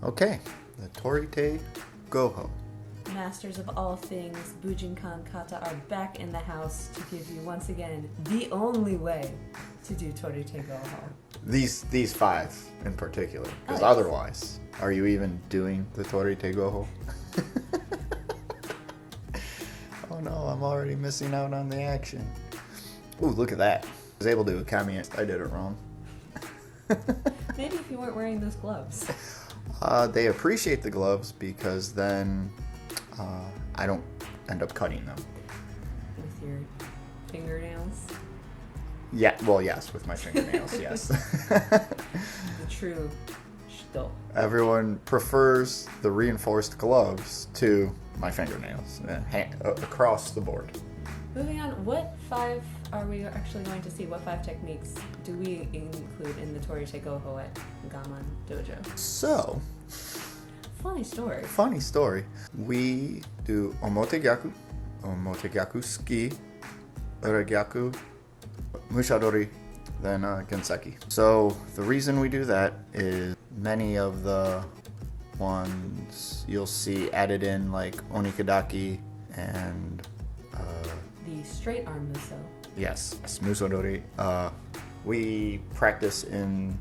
Okay, the Torite Goho. Masters of all things, Bujinkan kata are back in the house to give you once again the only way to do Torite Goho. These five in particular, because yes. Otherwise, are you even doing the Torite Goho? Oh no, I'm already missing out on the action. Ooh, look at that. I was able to Kami. I did it wrong. Maybe if you weren't wearing those gloves. They appreciate the gloves because then I don't end up cutting them. With your fingernails? Yeah, well, yes, with my fingernails, yes. The true shito. Everyone prefers the reinforced gloves to my fingernails, across the board. Moving on, what five are we actually going to see? What five techniques do we include in the Torite Goho at Gaman Dojo? So, Funny story. We do omotegyaku, omotegyaku ski, uragyaku, mushadori, then genseki. So the reason we do that is many of the ones you'll see added in, like onikadaki and the straight arm muso. yes, musodori. We practice in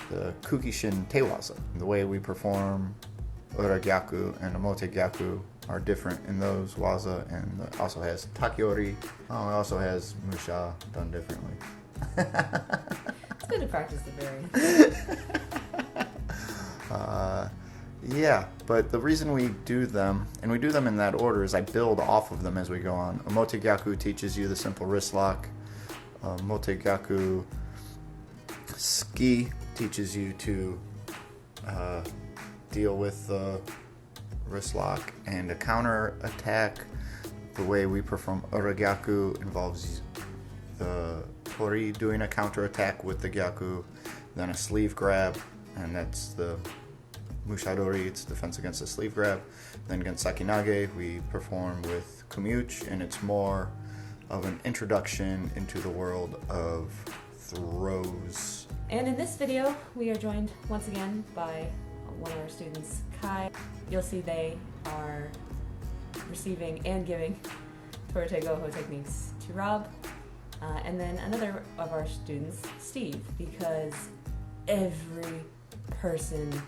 the kukishin tewaza. The way we perform uragyaku and omotegyaku are different in those waza, and it also has takeori. It also has musha done differently. It's good to practice the variants. Yeah, but the reason we do them, and we do them in that order, is I build off of them as we go on. Omotegyaku teaches you the simple wrist lock. Omotegyaku ski teaches you to deal with the wrist lock and a counter attack. The way we perform uragyaku involves the tori doing a counter attack with the gyaku, then a sleeve grab, and that's the mushadori, it's defense against the sleeve grab. Then genseki nage we perform with kumyuchi, and it's more of an introduction into the world of throws. And in this video, we are joined once again by one of our students, Kai. You'll see they are receiving and giving Torite Goho techniques to Rob. And then another of our students, Steve, because every person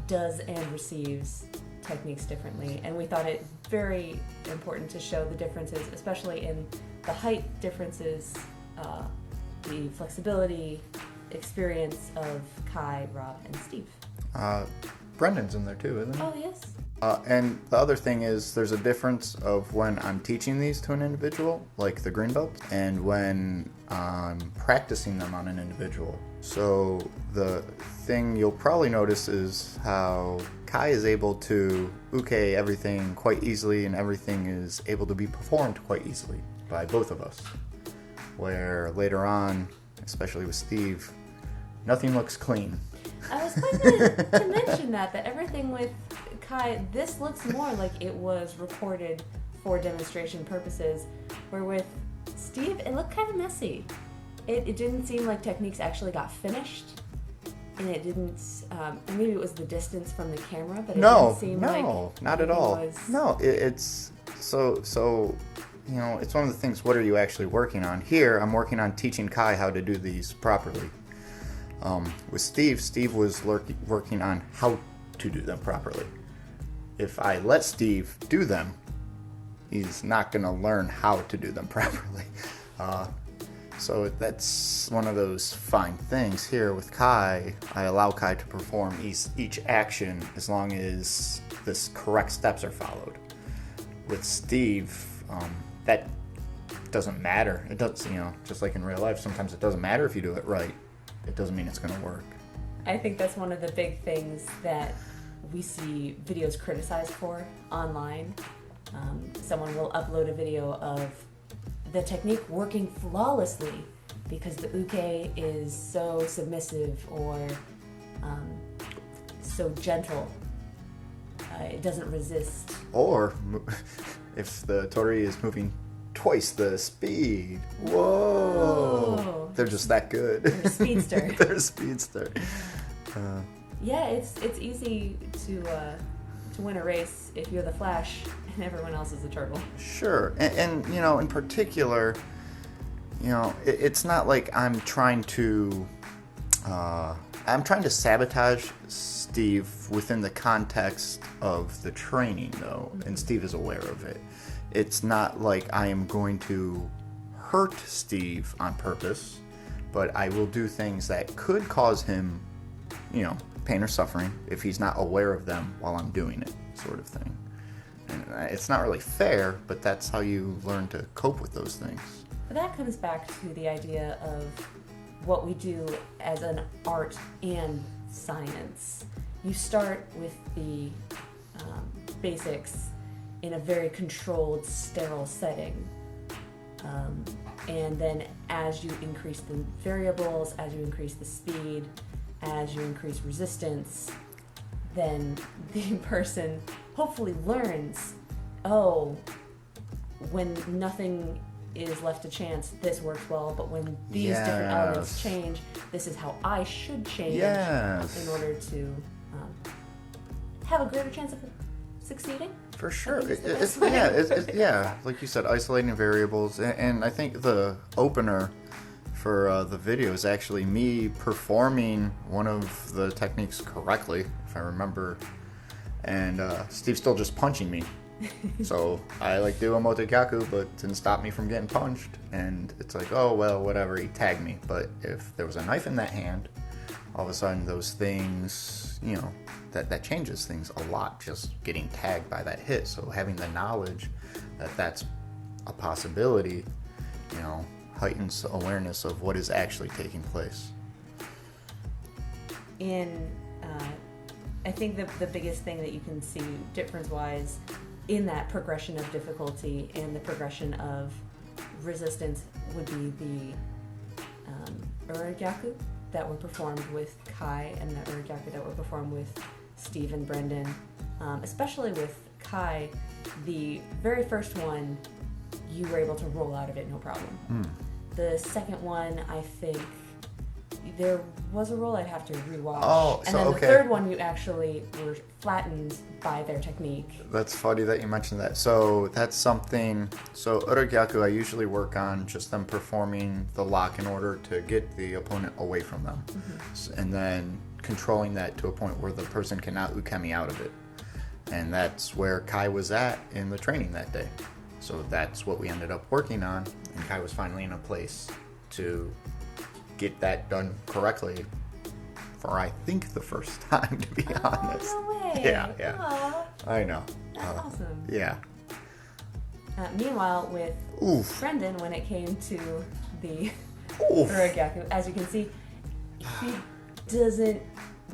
does and receives techniques differently, and we thought it very important to show the differences, especially in the height differences, the flexibility, experience of Kai, Rob, and Steve. Brendan's in there too, isn't he? Oh, yes. And the other thing is there's a difference of when I'm teaching these to an individual, like the green belt, and when I'm practicing them on an individual. So the thing you'll probably notice is how Kai is able to uke everything quite easily, and everything is able to be performed quite easily by both of us. Where later on, especially with Steve, nothing looks clean. I was going to mention that everything with Kai, this looks more like it was recorded for demonstration purposes, where with Steve, it looked kind of messy. It didn't seem like techniques actually got finished, and it didn't, maybe it was the distance from the camera, but it didn't seem like not at all. No, it's so, you know, it's one of the things, what are you actually working on? Here, I'm working on teaching Kai how to do these properly. With Steve was working on how to do them properly. If I let Steve do them, he's not going to learn how to do them properly. So that's one of those fine things here with Kai. I allow Kai to perform each action as long as the correct steps are followed. With Steve, that doesn't matter. It does, you know, just like in real life, sometimes it doesn't matter if you do it right. It doesn't mean it's going to work. I think that's one of the big things that we see videos criticized for online. Someone will upload a video of the technique working flawlessly because the uke is so submissive or so gentle. It doesn't resist. Or if the tori is moving twice the speed. Whoa! They're just that good. They're a speedster. They're a speedster. Yeah, it's easy to win a race if you're the Flash and everyone else is the turtle. Sure, and you know, in particular, you know, it's not like I'm trying to sabotage Steve within the context of the training, though, and Steve is aware of it. It's not like I am going to hurt Steve on purpose, but I will do things that could cause him, you know, pain or suffering if he's not aware of them while I'm doing it, sort of thing. And it's not really fair, but that's how you learn to cope with those things. But that comes back to the idea of what we do as an art and science. You start with the basics in a very controlled, sterile setting. And then as you increase the variables, as you increase the speed, as you increase resistance, then the person hopefully learns, oh, when nothing is left to chance, this works well, but when these different elements change, this is how I should change in order to have a greater chance of succeeding. For sure. Yeah, like you said, isolating variables. And I think the opener for the video is actually me performing one of the techniques correctly, if I remember. And Steve's still just punching me. So I do a motogaku, but didn't stop me from getting punched. And it's like, oh, well, whatever, he tagged me. But if there was a knife in that hand, all of a sudden those things, you know, that changes things a lot, just getting tagged by that hit. So having the knowledge that that's a possibility, you know, heightens awareness of what is actually taking place. I think the biggest thing that you can see difference-wise in that progression of difficulty and the progression of resistance would be the Urigaku that were performed with Kai and the Urigaku that were performed with Steve and Brendan. Especially with Kai, the very first one, you were able to roll out of it no problem. The second one, I think there was a roll I'd have to rewatch. Oh, and then the third one, you actually were flattened by their technique. That's funny that you mentioned that. So that's something. So Uragyaku, I usually work on just them performing the lock in order to get the opponent away from them, and then controlling that to a point where the person cannot ukemi out of it. And that's where Kai was at in the training that day. So that's what we ended up working on, and Kai was finally in a place to get that done correctly for, I think, the first time, to be honest. No way. Yeah. Aww. I know. That's awesome. Yeah. Meanwhile, with Brendan, when it came to the Uragyaku, as you can see, he doesn't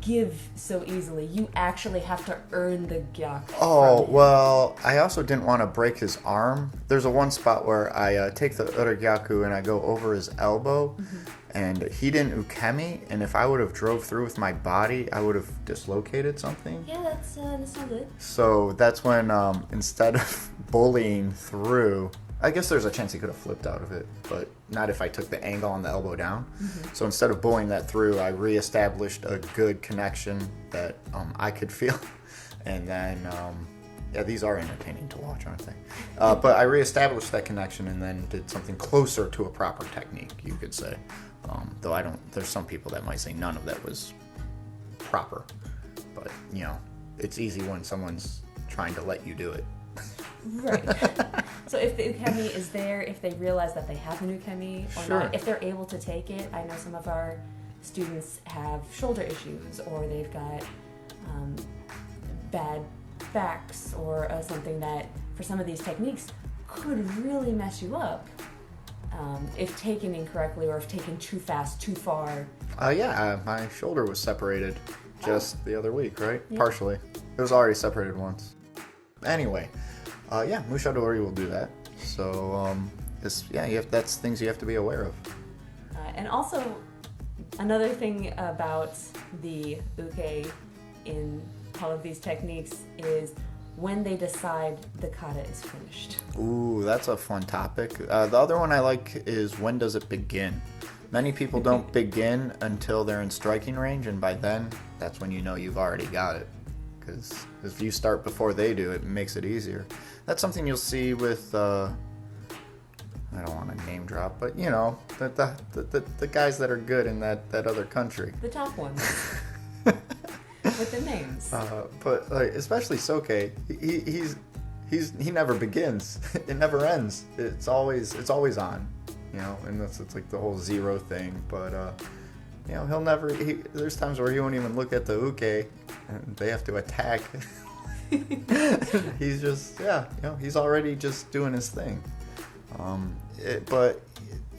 give so easily. You actually have to earn the gyaku. Oh, well, I also didn't want to break his arm. There's one spot where I take the Uragyaku and I go over his elbow, and he didn't ukemi, and if I would have drove through with my body, I would have dislocated something. Yeah, that's not good. So that's when, instead of bullying through, I guess there's a chance he could have flipped out of it, but not if I took the angle on the elbow down. So instead of bullying that through, I reestablished a good connection that I could feel. And then, these are entertaining to watch, aren't they? But I reestablished that connection and then did something closer to a proper technique, you could say. Though there's some people that might say none of that was proper. But, you know, it's easy when someone's trying to let you do it. Right. So if the ukemi is there, if they realize that they have an ukemi or not, if they're able to take it, I know some of our students have shoulder issues or they've got bad backs or something that for some of these techniques could really mess you up if taken incorrectly or if taken too fast, too far. My shoulder was separated just the other week, right? Yeah. Partially. It was already separated once. Anyway, Mushadori will do that. So, that's things you have to be aware of. And also, another thing about the uke in all of these techniques is when they decide the kata is finished. Ooh, that's a fun topic. The other one I like is when does it begin? Many people don't begin until they're in striking range, and by then, that's when you know you've already got it. Because if you start before they do, it makes it easier. That's something you'll see with, I don't want to name drop, but you know, the guys that are good in that other country. The top ones. With the names. But like, especially Soke, he never begins. It never ends. It's always on. You know, and it's like the whole zero thing. But you know, he'll never. There's times where he won't even look at the uke, and they have to attack. He's just he's already just doing his thing. But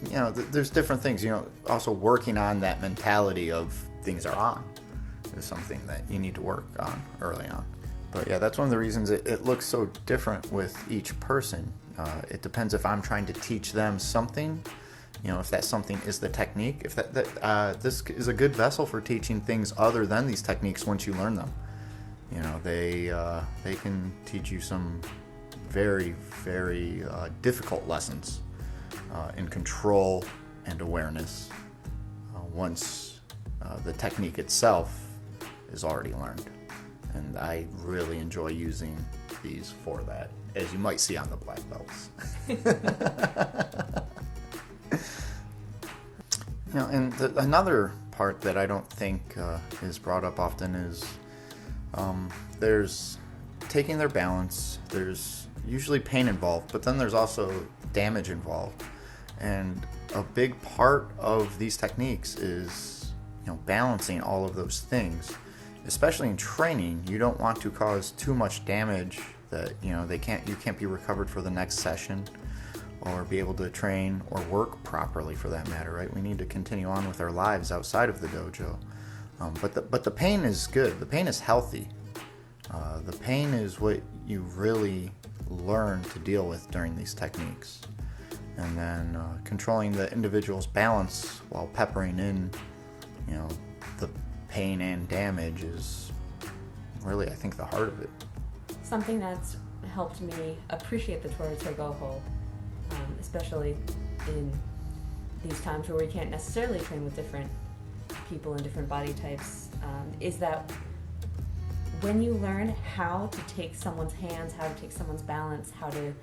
you know, there's different things. You know, also working on that mentality of things are on is something that you need to work on early on. But yeah, that's one of the reasons it looks so different with each person. It depends if I'm trying to teach them something, you know, if that something is the technique, if this is a good vessel for teaching things other than these techniques once you learn them. You know, they can teach you some very, very difficult lessons in control and awareness once the technique itself is already learned. And I really enjoy using these for that, as you might see on the black belts. You know, and another part that I don't think is brought up often is there's taking their balance. There's usually pain involved, but then there's also damage involved. And a big part of these techniques is, you know, balancing all of those things. Especially in training, you don't want to cause too much damage that, you know, you can't be recovered for the next session or be able to train or work properly for that matter, right? We need to continue on with our lives outside of the dojo. But the pain is good. The pain is healthy. The pain is what you really learn to deal with during these techniques. And then controlling the individual's balance while peppering in, you know, the pain and damage is really, I think, the heart of it. Something that's helped me appreciate the Torite Goho, especially in these times where we can't necessarily train with different people and different body types, is that when you learn how to take someone's hands, how to take someone's balance, how to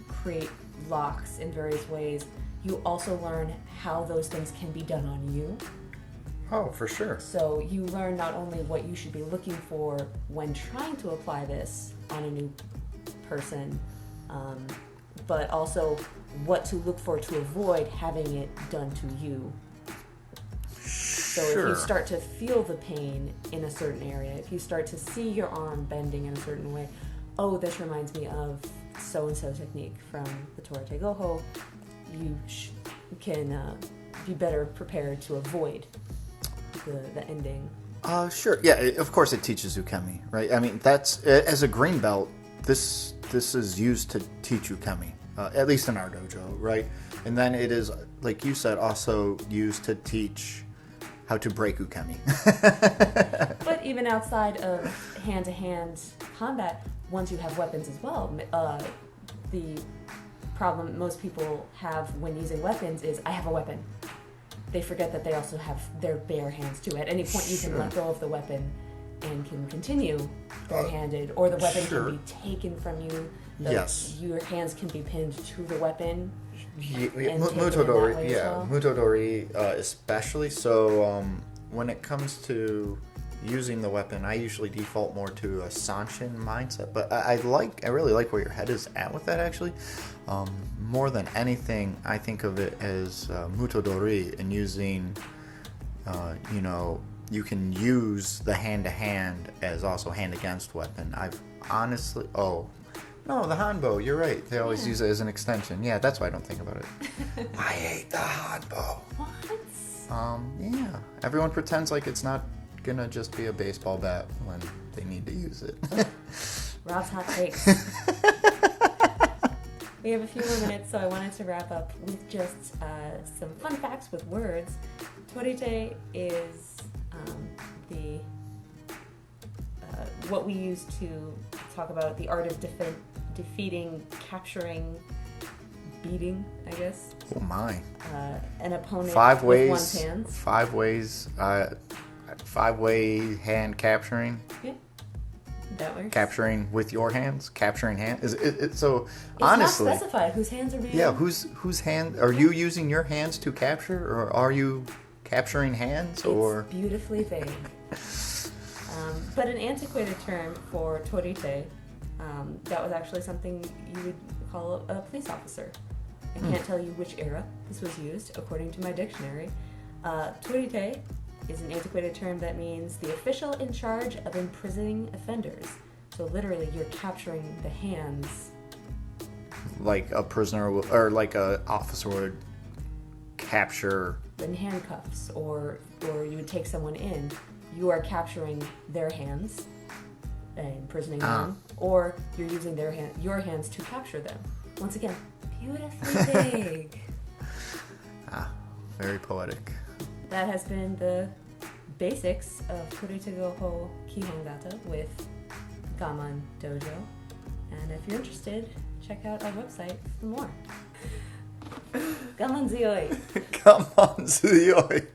create locks in various ways, you also learn how those things can be done on you. Oh, for sure. So you learn not only what you should be looking for when trying to apply this on a new person, but also what to look for to avoid having it done to you. So if you start to feel the pain in a certain area, if you start to see your arm bending in a certain way, oh, this reminds me of so-and-so technique from the Torite Goho, you can be better prepared to avoid the ending. Sure. Yeah, of course it teaches ukemi, right? I mean, that's, as a green belt, this is used to teach ukemi, at least in our dojo, right? And then it is, like you said, also used to teach how to break ukemi. But even outside of hand-to-hand combat, once you have weapons as well, the problem most people have when using weapons is, I have a weapon. They forget that they also have their bare hands too. At any point you can let go of the weapon and can continue bare-handed, or the weapon can be taken from you. Yes. Your hands can be pinned to the weapon. Mutodori especially. So when it comes to using the weapon, I usually default more to a Sanshin mindset. But I really like where your head is at with that, actually. More than anything, I think of it as Mutodori, and using, you know, you can use the hand-to-hand as also hand-against weapon. I've honestly... Oh, no, the Hanbo, you're right. They always use it as an extension. Yeah, that's why I don't think about it. I hate the Hanbo. What? Yeah. Everyone pretends like it's not gonna just be a baseball bat when they need to use it. Rob's hot takes. We have a few more minutes, so I wanted to wrap up with just some fun facts with words. Torite is what we use to talk about the art of defeating, capturing beating, I guess. Oh my. An opponent 5 with ways. one's hands. 5 ways. 5-way hand capturing. Yeah. That works. Capturing with your hands. Capturing hand. So It's honestly. not specified whose hands are being. Yeah. Whose hand are you using your hands to capture, or are you capturing hands, or? It's beautifully vague. But an antiquated term for torite, that was actually something you would call a police officer. I can't tell you which era this was used, according to my dictionary. Torite is an antiquated term that means the official in charge of imprisoning offenders. So literally, you're capturing the hands. Like a prisoner, or like a officer would capture. In handcuffs, or you would take someone in. You are capturing their hands and imprisoning them, or you're using your hands to capture them. Once again, beautifully vague. Very poetic. That has been the basics of Torite Goho Kihongata with Gaman Dojo. And if you're interested, check out our website for more. Gaman Zioi! Come on, Zuyoy.